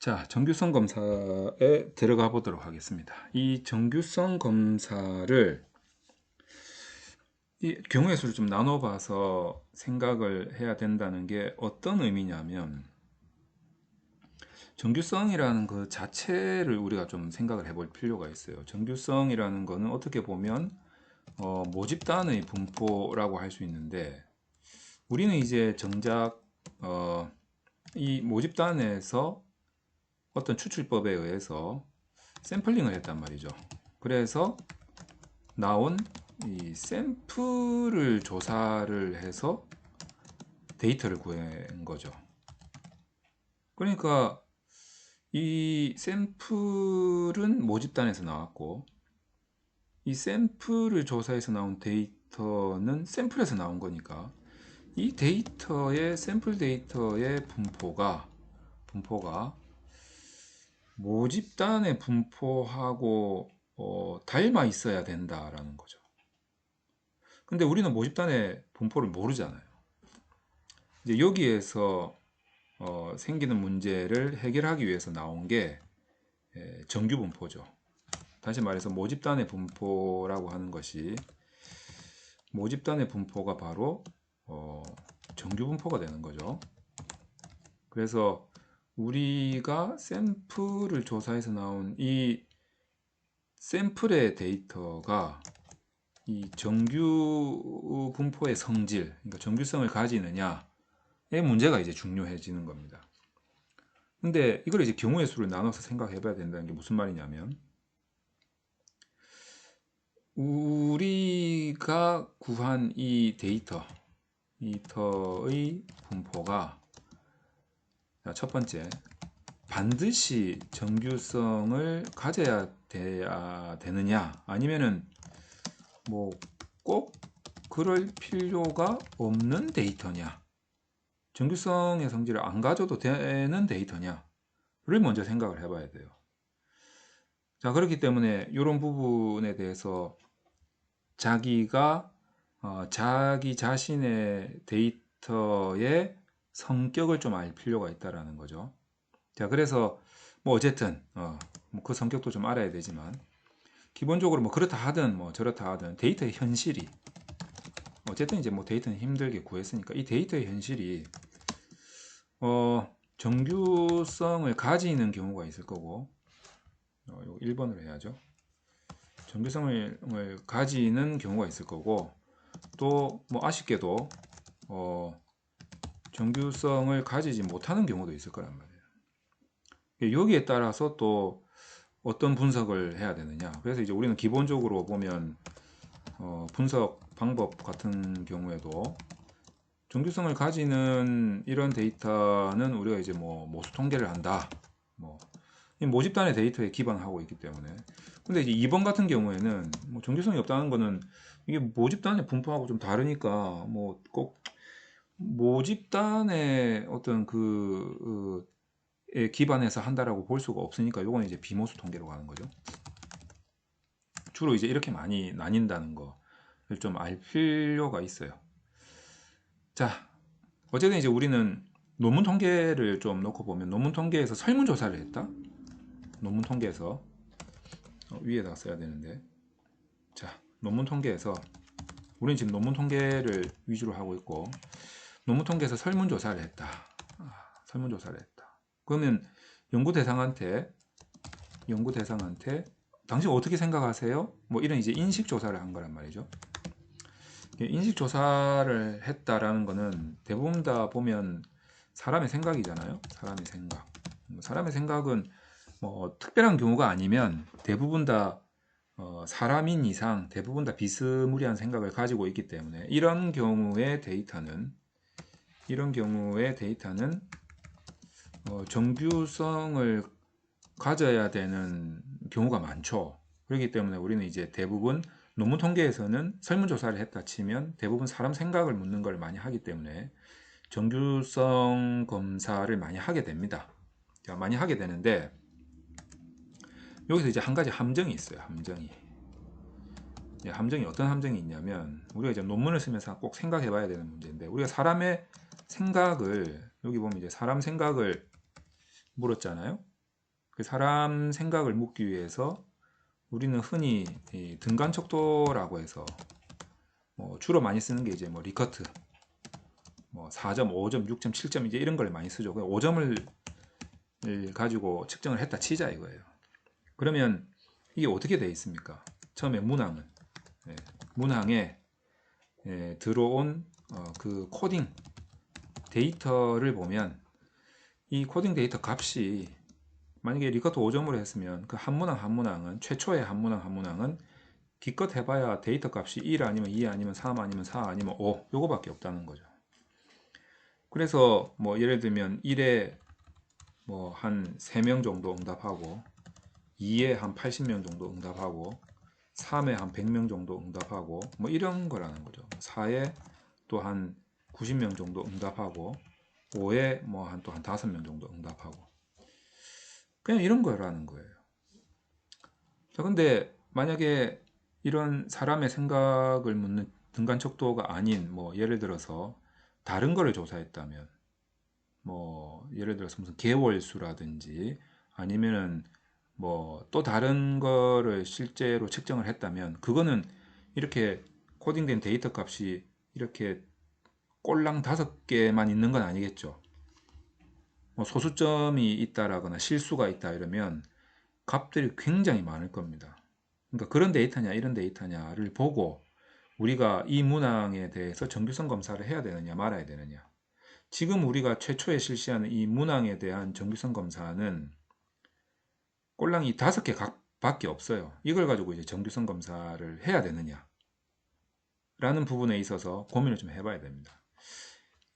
자, 정규성 검사에 들어가 보도록 하겠습니다. 이 정규성 검사를 이 경우의 수를 좀 나눠봐서 생각을 해야 된다는 게 어떤 의미냐면, 정규성이라는 그 자체를 우리가 좀 생각을 해볼 필요가 있어요. 정규성이라는 거는 어떻게 보면 모집단의 분포라고 할 수 있는데, 우리는 이제 정작 이 모집단에서 어떤 추출법에 의해서 샘플링을 했단 말이죠. 그래서 나온 이 샘플을 조사를 해서 데이터를 구한 거죠. 그러니까 이 샘플은 모집단에서 나왔고, 이 샘플을 조사해서 나온 데이터는 샘플에서 나온 거니까, 이 데이터의 샘플 데이터의 분포가 모집단의 분포하고 닮아 있어야 된다라는 거죠. 근데 우리는 모집단의 분포를 모르잖아요. 이제 여기에서 생기는 문제를 해결하기 위해서 나온 게 정규 분포죠. 다시 말해서 모집단의 분포라고 하는 것이, 모집단의 분포가 바로 정규 분포가 되는 거죠. 그래서 우리가 샘플을 조사해서 나온 이 샘플의 데이터가 이 정규 분포의 성질, 그러니까 정규성을 가지느냐의 문제가 이제 중요해지는 겁니다. 근데 이걸 이제 경우의 수를 나눠서 생각해 봐야 된다는 게 무슨 말이냐면, 우리가 구한 이 데이터의 분포가, 첫 번째, 반드시 정규성을 가져야 되느냐, 아니면은 뭐 꼭 그럴 필요가 없는 데이터냐, 정규성의 성질을 안 가져도 되는 데이터냐를 먼저 생각을 해봐야 돼요. 자, 그렇기 때문에 이런 부분에 대해서 자기가 자기 자신의 데이터의 성격을 좀 알 필요가 있다라는 거죠. 자, 그래서 뭐 어쨌든 그 성격도 좀 알아야 되지만, 기본적으로 뭐 그렇다 하든 뭐 저렇다 하든 데이터의 현실이, 어쨌든 이제 뭐 데이터는 힘들게 구했으니까 이 데이터의 현실이 정규성을 가지는 경우가 있을 거고, 이거 1번으로 해야죠. 정규성을 가지는 경우가 있을 거고, 또 뭐 아쉽게도 정규성을 가지지 못하는 경우도 있을 거란 말이에요. 여기에 따라서 또 어떤 분석을 해야 되느냐. 그래서 이제 우리는 기본적으로 보면 분석 방법 같은 경우에도 정규성을 가지는 이런 데이터는 우리가 이제 뭐 모수 통계를 한다, 뭐 모집단의 데이터에 기반하고 있기 때문에. 근데 이제 2번 같은 경우에는 뭐 정규성이 없다는 거는 이게 모집단의 분포하고 좀 다르니까 뭐 꼭 모집단의 어떤 에 기반해서 한다라고 볼 수가 없으니까 요건 이제 비모수 통계로 가는 거죠. 주로 이제 이렇게 많이 나뉜다는 거를 좀 알 필요가 있어요. 자, 어쨌든 이제 우리는 논문 통계를 좀 놓고 보면, 논문 통계에서 설문조사를 했다. 논문 통계에서 위에다가 써야 되는데, 자, 논문 통계에서 우리는 지금 논문 통계를 위주로 하고 있고, 논문 통계에서 설문조사를 했다. 설문조사를 했다. 그러면 연구 대상한테 당신 어떻게 생각하세요? 뭐 이런 이제 인식 조사를 한 거란 말이죠. 인식 조사를 했다라는 거는 대부분 다 보면 사람의 생각이잖아요. 사람의 생각은 뭐 특별한 경우가 아니면 대부분 다 사람인 이상 대부분 다 비스무리한 생각을 가지고 있기 때문에, 이런 경우의 데이터는 정규성을 가져야 되는 경우가 많죠. 그렇기 때문에 우리는 이제 대부분 논문 통계에서는 설문조사를 했다 치면 대부분 사람 생각을 묻는 걸 많이 하기 때문에 정규성 검사를 많이 하게 됩니다. 많이 하게 되는데, 여기서 이제 한 가지 함정이 있어요. 함정이 어떤 함정이 있냐면, 우리가 이제 논문을 쓰면서 꼭 생각해 봐야 되는 문제인데, 우리가 사람의 생각을, 여기 보면 이제 사람 생각을 물었잖아요. 그 사람 생각을 묻기 위해서 우리는 흔히 이 등간 척도라고 해서 뭐 주로 많이 쓰는 게 이제 뭐 리커트 뭐 4점, 5점, 6점, 7점 이제 이런 걸 많이 쓰죠. 5점을 가지고 측정을 했다 치자 이거예요. 그러면 이게 어떻게 되어 있습니까? 처음에 문항은 문항에 들어온 그 코딩 데이터를 보면 이 코딩 데이터 값이 만약에 리커트 5점으로 했으면 그 한 문항 한 문항은 최초의 한 문항 한 문항은 기껏 해봐야 데이터 값이 1 아니면 2 아니면 3 아니면 4 아니면 5 요거밖에 없다는 거죠. 그래서 뭐 예를 들면 1에 뭐 한 3명 정도 응답하고 2에 한 80명 정도 응답하고 3에 한 100명 정도 응답하고 뭐 이런 거라는 거죠. 4에 또 한 90명 정도 응답하고 5에 뭐 한 또 한 5명 정도 응답하고 그냥 이런 거라는 거예요. 자, 근데 만약에 이런 사람의 생각을 묻는 등간 척도가 아닌 뭐 예를 들어서 다른 거를 조사했다면 뭐 예를 들어서 무슨 개월수라든지 아니면은 뭐 또 다른 거를 실제로 측정을 했다면 그거는 이렇게 코딩된 데이터 값이 이렇게 꼴랑 5개만 있는 건 아니겠죠. 뭐 소수점이 있다라거나 실수가 있다 이러면 값들이 굉장히 많을 겁니다. 그러니까 그런 데이터냐 이런 데이터냐를 보고 우리가 이 문항에 대해서 정규성 검사를 해야 되느냐 말아야 되느냐. 지금 우리가 최초에 실시하는 이 문항에 대한 정규성 검사는 꼴랑이 5개 밖에 없어요. 이걸 가지고 이제 정규성 검사를 해야 되느냐 라는 부분에 있어서 고민을 좀 해봐야 됩니다.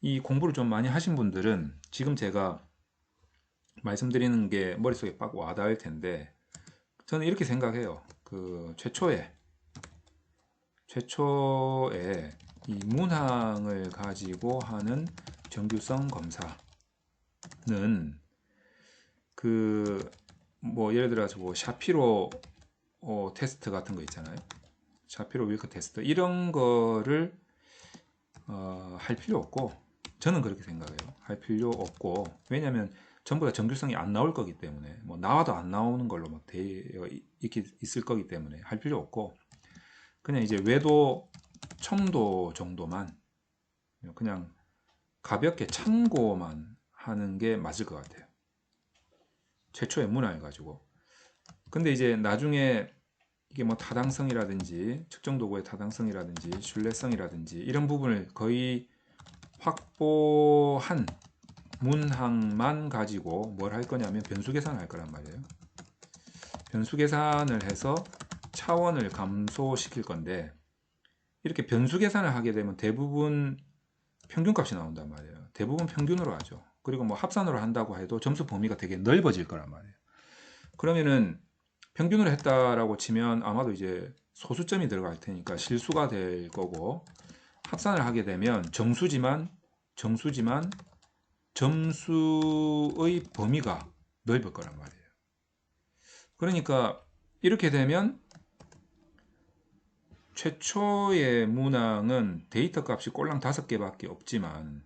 이 공부를 좀 많이 하신 분들은 지금 제가 말씀드리는 게 머릿속에 빡 와닿을 텐데 저는 이렇게 생각해요. 그 최초에 이 문항을 가지고 하는 정규성 검사는 그 뭐 예를 들어서 뭐 샤피로 테스트 같은 거 있잖아요. 샤피로 윌크 테스트 이런 거를 할 필요 없고 저는 그렇게 생각해요. 할 필요 없고 왜냐하면 전부 다 정규성이 안 나올 거기 때문에 뭐 나와도 안 나오는 걸로 막 되어 있을 거기 때문에 할 필요 없고 그냥 이제 외도 첨도 정도만 그냥 가볍게 참고만 하는 게 맞을 것 같아요. 최초의 문화를 가지고. 근데 이제 나중에 이게 뭐 타당성이라든지 측정 도구의 타당성이라든지 신뢰성이라든지 이런 부분을 거의 확보한 문항만 가지고 뭘 할 거냐면 변수 계산을 할 거란 말이에요. 변수 계산을 해서 차원을 감소시킬 건데 이렇게 변수 계산을 하게 되면 대부분 평균값이 나온단 말이에요. 대부분 평균으로 하죠. 그리고 뭐 합산으로 한다고 해도 점수 범위가 되게 넓어질 거란 말이에요. 그러면은 평균으로 했다라고 치면 아마도 이제 소수점이 들어갈 테니까 실수가 될 거고 합산을 하게 되면 정수지만 점수의 범위가 넓을 거란 말이에요. 그러니까 이렇게 되면 최초의 문항은 데이터 값이 꼴랑 5개밖에 없지만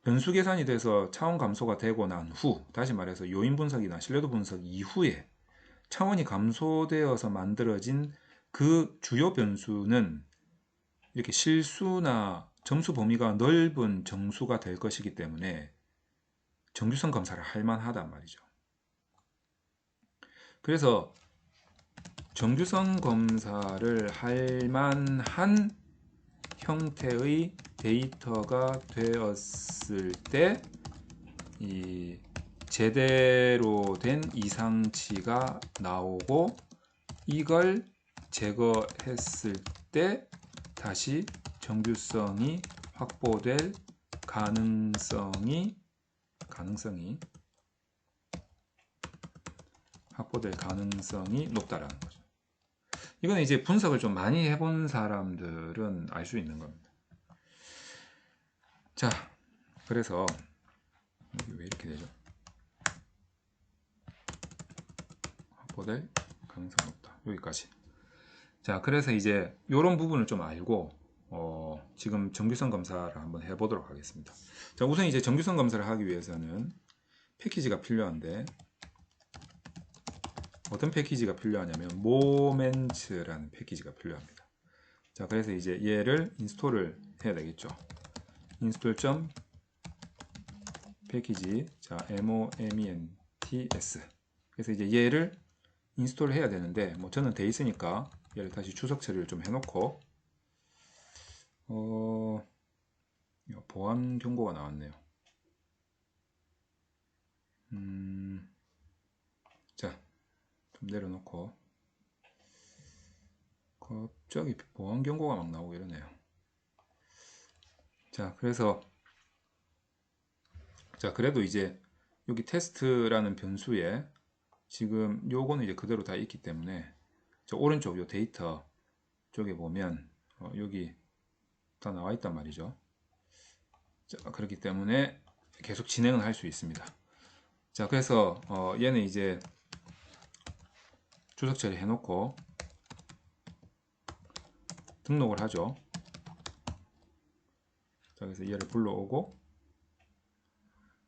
변수 계산이 돼서 차원 감소가 되고 난 후, 다시 말해서 요인 분석이나 신뢰도 분석 이후에 차원이 감소되어서 만들어진 그 주요 변수는 이렇게 실수나 점수 범위가 넓은 정수가 될 것이기 때문에 정규성 검사를 할 만하단 말이죠. 그래서 정규성 검사를 할 만한 형태의 데이터가 되었을 때 이 제대로 된 이상치가 나오고 이걸 제거했을 때 다시 정규성이 확보될 가능성이 높다라는 거죠. 이건 이제 분석을 좀 많이 해본 사람들은 알 수 있는 겁니다. 자, 그래서 왜 이렇게 되죠? 확보될 가능성이 높다. 여기까지. 자, 그래서 이제 이런 부분을 좀 알고 지금 정규성 검사를 한번 해보도록 하겠습니다. 자, 우선 이제 정규성 검사를 하기 위해서는 패키지가 필요한데 어떤 패키지가 필요하냐면 모멘츠라는 패키지가 필요합니다. 자, 그래서 이제 얘를 인스톨을 해야 되겠죠. 인스톨 점 패키지, 자, moments. 그래서 이제 얘를 인스톨을 해야 되는데, 뭐 저는 돼 있으니까 얘를 다시 추석 처리를 좀 해놓고, 보안 경고가 나왔네요. 자, 좀 내려놓고, 갑자기 보안 경고가 막 나오고 이러네요. 자, 그래서 자, 그래도 이제 여기 테스트라는 변수에 지금 요거는 이제 그대로 다 있기 때문에 저 오른쪽 요 데이터 쪽에 보면 여기 다 나와 있단 말이죠. 자, 그렇기 때문에 계속 진행을 할 수 있습니다. 자, 그래서 얘는 이제 주석 처리 해놓고 등록을 하죠. 자, 그래서 얘를 불러오고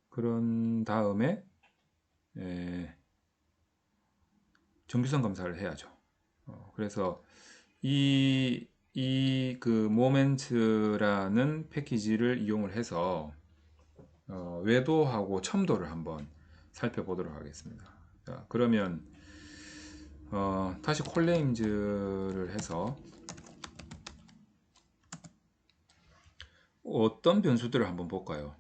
그런 다음에 정규성 검사를 해야죠. 그래서 그 모멘트라는 패키지를 이용을 해서 외도하고 첨도를 한번 살펴보도록 하겠습니다. 자, 그러면 다시 콜네임즈를 해서 어떤 변수들을 한번 볼까요?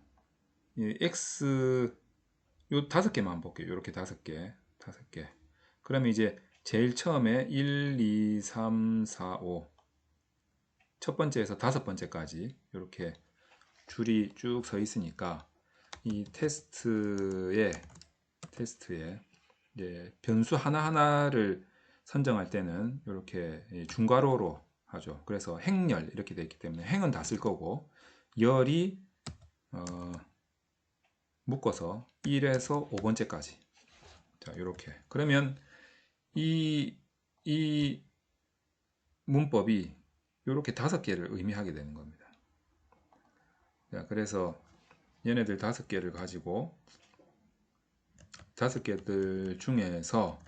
이 x 요 5개만 한번 볼게요. 이렇게 5개. 그러면 이제 제일 처음에 1, 2, 3, 4, 5 첫 번째에서 5번째까지 이렇게 줄이 쭉 서 있으니까 이 테스트에 이제 변수 하나하나를 선정할 때는 이렇게 중괄호로 하죠. 그래서 행열 이렇게 되어 있기 때문에 행은 다 쓸 거고 열이 묶어서 1에서 5번째까지. 자, 이렇게. 그러면 이 문법이 이렇게 5개를 의미하게 되는 겁니다. 자, 그래서 얘네들 5개를 가지고 5개들 중에서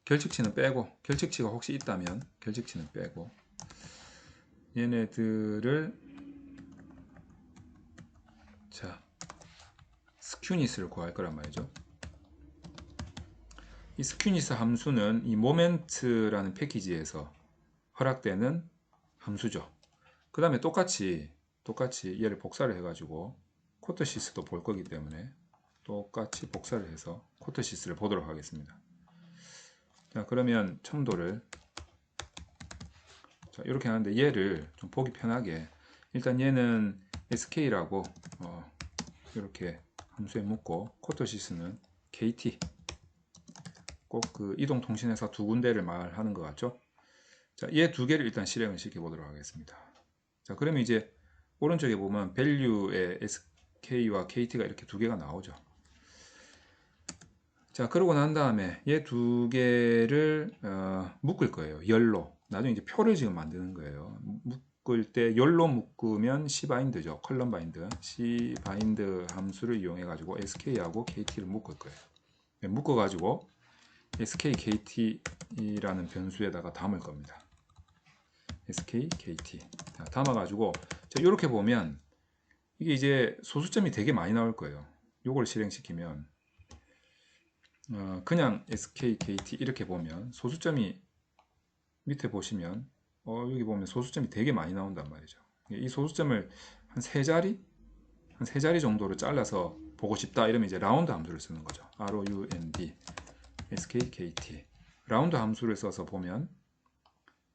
결칙치는 빼고, 결칙치가 혹시 있다면 결칙치는 빼고 얘네들을 자 스큐니스를 구할 거란 말이죠. 이 스큐니스 함수는 이 모멘트라는 패키지에서 허락되는 함수죠. 그 다음에 똑같이 얘를 복사를 해가지고 코트시스도 볼 거기 때문에 똑같이 복사를 해서 코트시스를 보도록 하겠습니다. 자, 그러면 첨도를 자, 이렇게 하는데 얘를 좀 보기 편하게 일단 얘는 sk라고 이렇게 함수에 묻고 코트시스는 kt 꼭 그 이동통신회사 2군데를 말하는 것 같죠? 자, 얘 2개를 일단 실행을 시켜 보도록 하겠습니다. 자, 그러면 이제 오른쪽에 보면 value에 sk와 kt가 이렇게 2개가 나오죠. 자, 그러고 난 다음에 얘 2개를 묶을 거예요. 열로. 나중에 이제 표를 지금 만드는 거예요. 묶을 때 열로 묶으면 cbind죠. 컬럼 바인드. cbind 함수를 이용해 가지고 sk하고 kt를 묶을 거예요. 묶어 가지고 skkt라는 변수에다가 담을 겁니다. skkt. 자, 담아 가지고 이렇게 보면 이게 이제 소수점이 되게 많이 나올 거예요. 요걸 실행시키면 그냥 skkt 이렇게 보면 소수점이 밑에 보시면 여기 보면 소수점이 되게 많이 나온단 말이죠. 이 소수점을 한 3자리 정도로 잘라서 보고 싶다 이러면 이제 라운드 함수를 쓰는 거죠. round skkt 라운드 함수를 써서 보면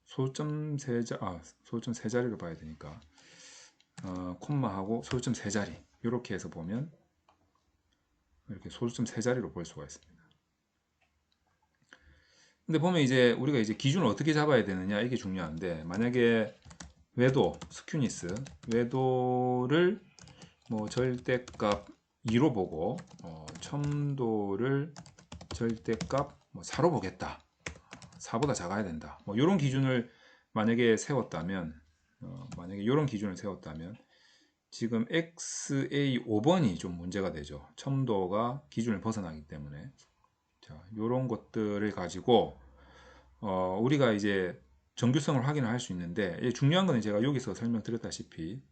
소수점 3자리로 봐야 되니까 콤마하고 소수점 3자리 이렇게 해서 보면 이렇게 소수점 3자리로 볼 수가 있습니다. 근데 보면 이제 우리가 이제 기준을 어떻게 잡아야 되느냐 이게 중요한데 만약에 외도 스큐니스 외도를 뭐 절대값 2로 보고 첨도를 절대값 뭐 4로 보겠다. 4보다 작아야 된다. 뭐 이런 기준을 만약에 세웠다면 지금 XA5번이 좀 문제가 되죠. 첨도가 기준을 벗어나기 때문에. 자, 요런 것들을 가지고 우리가 이제 정규성을 확인을 할 수 있는데, 중요한 거는 제가 여기서 설명드렸다시피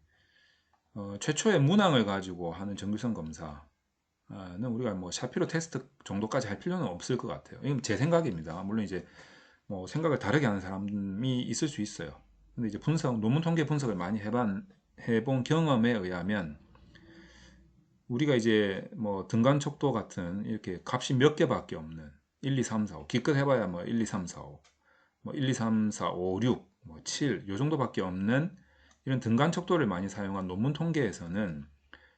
최초의 문항을 가지고 하는 정규성 검사는 우리가 뭐 샤피로 테스트 정도까지 할 필요는 없을 것 같아요. 이건 제 생각입니다. 물론 이제 뭐 생각을 다르게 하는 사람이 있을 수 있어요. 근데 이제 논문 통계 분석을 많이 해본 경험에 의하면, 우리가 이제 뭐 등간 척도 같은 이렇게 값이 몇 개밖에 없는 1, 2, 3, 4, 5, 기껏 해봐야 뭐 1, 2, 3, 4, 5, 뭐 1, 2, 3, 4, 5, 6, 뭐 7, 요 정도밖에 없는 이런 등간 척도를 많이 사용한 논문 통계에서는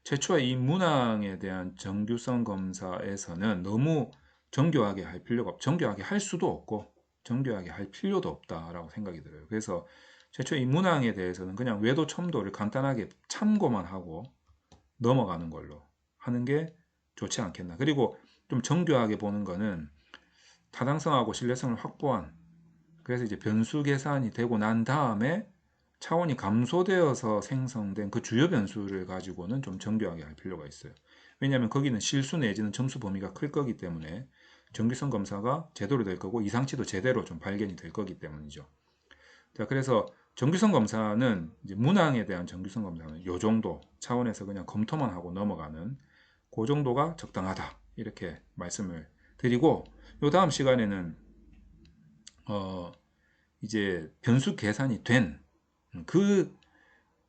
최초에 이 문항에 대한 정규성 검사에서는 너무 정교하게 할 필요가 정교하게 할 수도 없고 정교하게 할 필요도 없다라고 생각이 들어요. 그래서 최초에 이 문항에 대해서는 그냥 외도 첨도를 간단하게 참고만 하고 넘어가는 걸로 하는 게 좋지 않겠나. 그리고 좀 정교하게 보는 거는 타당성하고 신뢰성을 확보한, 그래서 이제 변수 계산이 되고 난 다음에 차원이 감소되어서 생성된 그 주요 변수를 가지고는 좀 정교하게 할 필요가 있어요. 왜냐하면 거기는 실수 내지는 점수 범위가 클 거기 때문에 정규성 검사가 제대로 될 거고 이상치도 제대로 좀 발견이 될 거기 때문이죠. 자, 그래서 정규성 검사는 이제 문항에 대한 정규성 검사는 이 정도 차원에서 그냥 검토만 하고 넘어가는 그 정도가 적당하다, 이렇게 말씀을 드리고, 요 다음 시간에는 이제 변수 계산이 된 그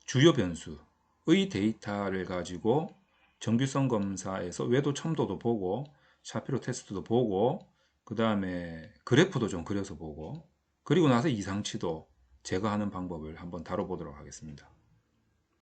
주요 변수의 데이터를 가지고 정규성 검사에서 외도 첨도도 보고 샤피로 테스트도 보고 그 다음에 그래프도 좀 그려서 보고, 그리고 나서 이상치도 제거하는 방법을 한번 다뤄보도록 하겠습니다.